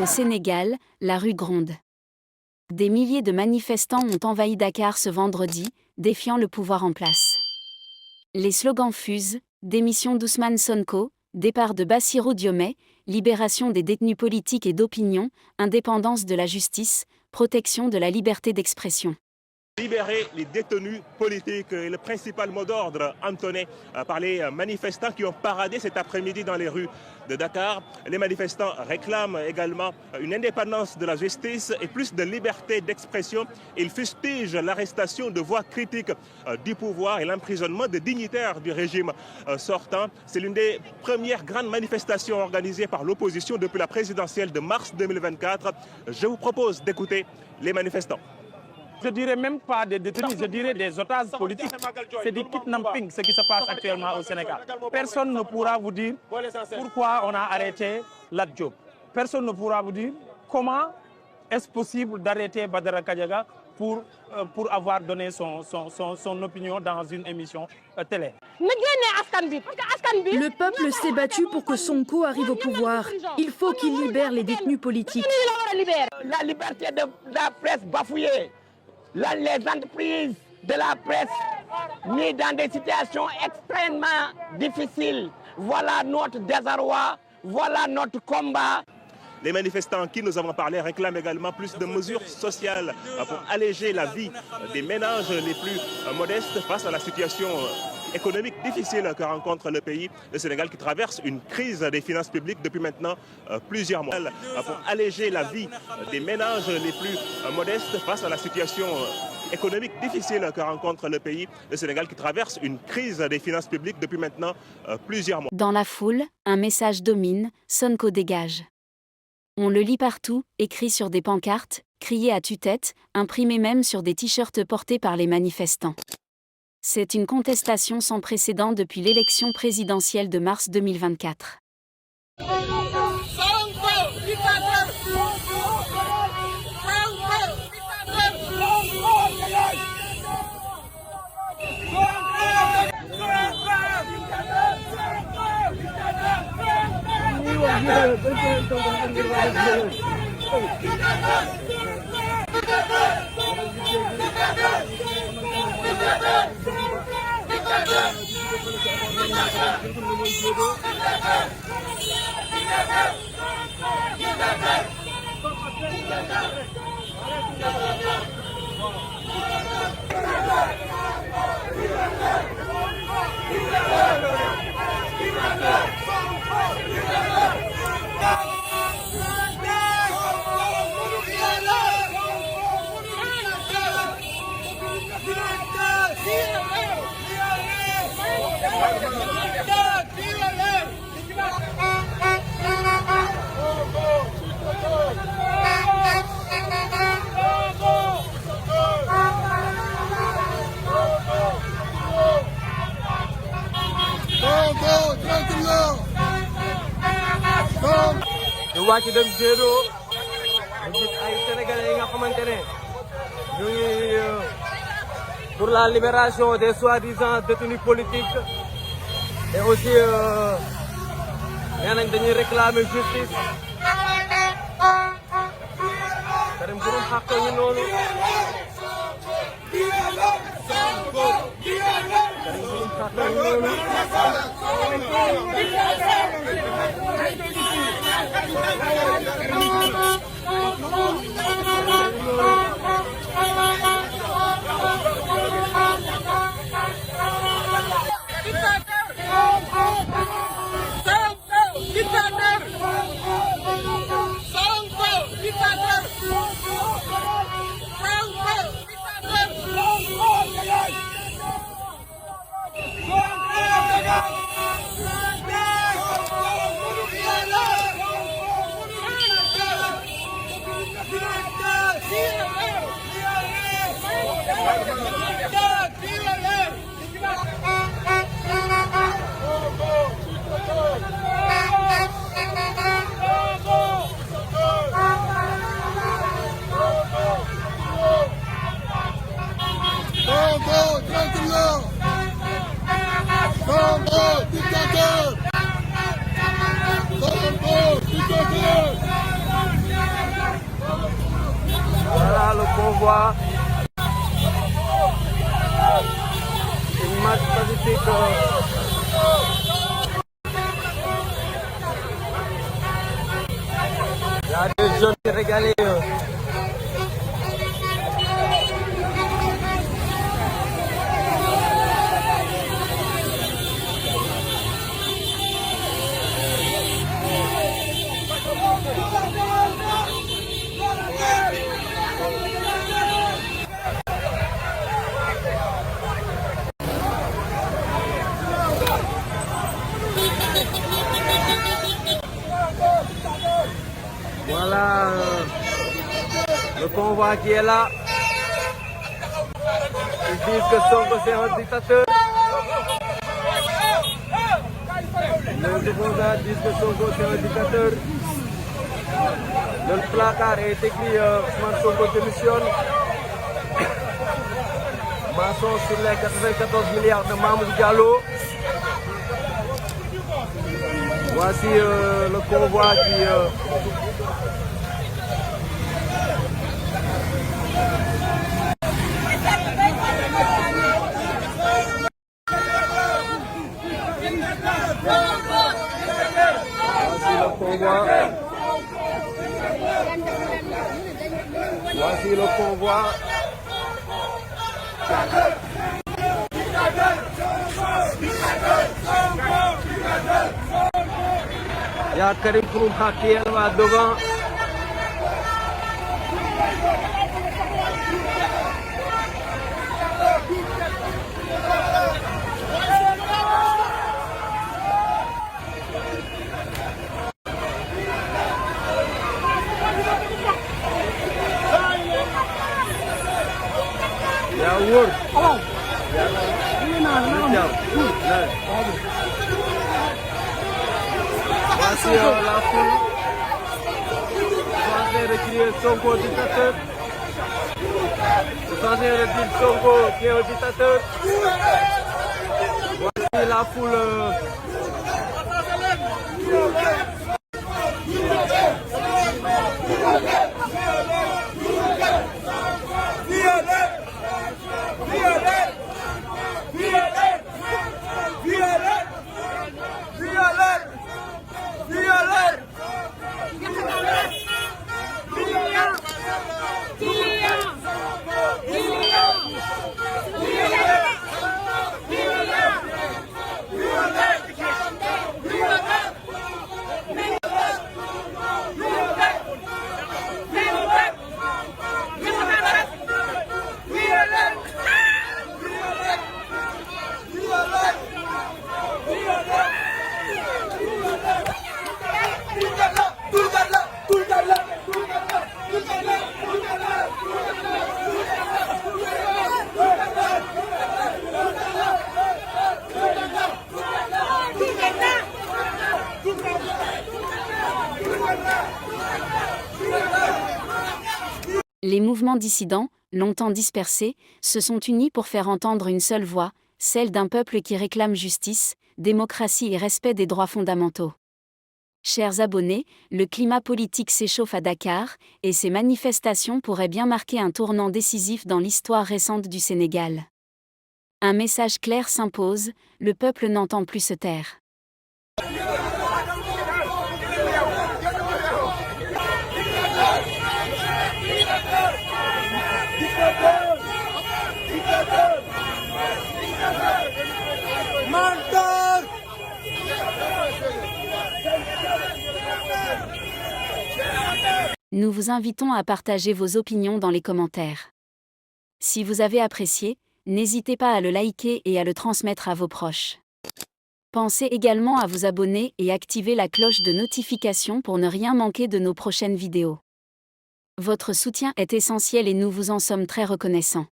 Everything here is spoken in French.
Au Sénégal, la rue gronde. Des milliers de manifestants ont envahi Dakar ce vendredi, défiant le pouvoir en place. Les slogans fusent: démission d'Ousmane Sonko, départ de Bassirou Diomaye, libération des détenus politiques et d'opinion, indépendance de la justice, protection de la liberté d'expression. Libérer les détenus politiques est le principal mot d'ordre entonné par les manifestants qui ont paradé cet après-midi dans les rues de Dakar. Les manifestants réclament également une indépendance de la justice et plus de liberté d'expression. Ils fustigent l'arrestation de voix critiques du pouvoir et l'emprisonnement de dignitaires du régime sortant. C'est l'une des premières grandes manifestations organisées par l'opposition depuis la présidentielle de mars 2024. Je vous propose d'écouter les manifestants. Je dirais même pas des détenus, je dirais des otages politiques. C'est du kidnapping ce qui se passe actuellement au Sénégal. Personne ne pourra vous dire pourquoi on a arrêté Lat Diop. Personne ne pourra vous dire comment est-ce possible d'arrêter Badara Kadiaga pour avoir donné son opinion dans une émission télé. Le peuple s'est battu pour que Sonko arrive au pouvoir. Il faut qu'il libère les détenus politiques. La liberté de la presse bafouillée. Les entreprises de la presse mises dans des situations extrêmement difficiles. Voilà notre désarroi, voilà notre combat. Les manifestants qui nous avons parlé réclament également plus de mesures sociales pour alléger la vie des ménages les plus modestes face à la situation économique difficile que rencontre le pays, le Sénégal, qui traverse une crise des finances publiques depuis maintenant plusieurs mois. Pour alléger la vie des ménages les plus modestes face à la situation économique difficile que rencontre le pays, le Sénégal, qui traverse une crise des finances publiques depuis maintenant plusieurs mois. Dans la foule, un message domine: Sonko dégage. On le lit partout, écrit sur des pancartes, crié à tue-tête, imprimé même sur des t-shirts portés par les manifestants. C'est une contestation sans précédent depuis l'élection présidentielle de mars 2024. ñu wàcc dem Gédo ñu gis ay sénégalais yi nga xamante ne ñu ngi pour la libération des soi-disant détenus politiques et aussi nee nañ dañuy réclamer justice. Karim Xurum Xaq ñu noonu. Karim Xurum Xaq ñu noonu. convoi. Une marche pacifique. Il y a des jeunes sénégalais. Voilà le convoi qui est là. Ils disent que Sonko c'est un dictateur. Les opposants disent que Sonko c'est un dictateur. Le placard est écrit Ousmane Sonko démissionne. Mensonge sur les 94 milliards de Mamoudou Diallo. Voici le convoi qui... Voici le convoi. Il y a Karim Xrum-Xax qui est là devant. Voici la foule. Ils sont en train de crier Sonko dictateur. Ils sont en train de dire Sonko qui est un dictateur. Voici la foule. Les mouvements dissidents, longtemps dispersés, se sont unis pour faire entendre une seule voix, celle d'un peuple qui réclame justice, démocratie et respect des droits fondamentaux. Chers abonnés, le climat politique s'échauffe à Dakar, et ces manifestations pourraient bien marquer un tournant décisif dans l'histoire récente du Sénégal. Un message clair s'impose, le peuple n'entend plus se taire. Nous vous invitons à partager vos opinions dans les commentaires. Si vous avez apprécié, n'hésitez pas à le liker et à le transmettre à vos proches. Pensez également à vous abonner et activer la cloche de notification pour ne rien manquer de nos prochaines vidéos. Votre soutien est essentiel et nous vous en sommes très reconnaissants.